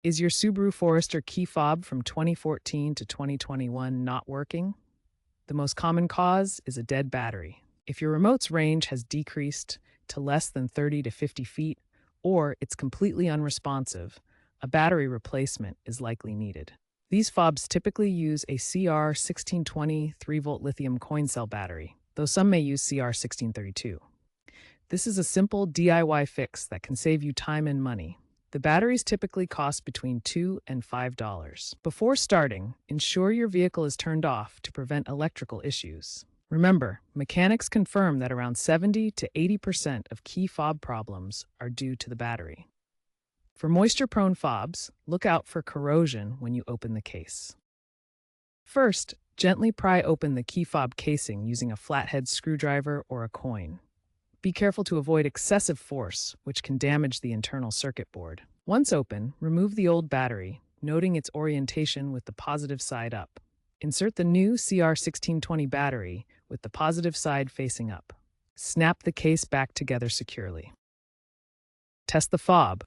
Is your Subaru Forester key fob from 2014 to 2021 not working? The most common cause is a dead battery. If your remote's range has decreased to less than 30 to 50 feet, or it's completely unresponsive, a battery replacement is likely needed. These fobs typically use a CR1620 3-volt lithium coin cell battery, though some may use CR1632. This is a simple DIY fix that can save you time and money. The batteries typically cost between $2 and $5. Before starting, ensure your vehicle is turned off to prevent electrical issues. Remember, mechanics confirm that around 70 to 80% of key fob problems are due to the battery. For moisture-prone fobs, look out for corrosion when you open the case. First, gently pry open the key fob casing using a flathead screwdriver or a coin. Be careful to avoid excessive force, which can damage the internal circuit board. Once open, remove the old battery, noting its orientation with the positive side up. Insert the new CR1620 battery with the positive side facing up. Snap the case back together securely. Test the fob.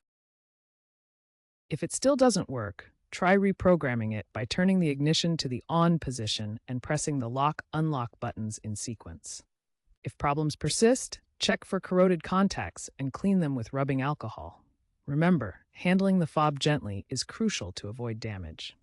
If it still doesn't work, try reprogramming it by turning the ignition to the on position and pressing the lock-unlock buttons in sequence. If problems persist, check for corroded contacts and clean them with rubbing alcohol. Remember, handling the fob gently is crucial to avoid damage.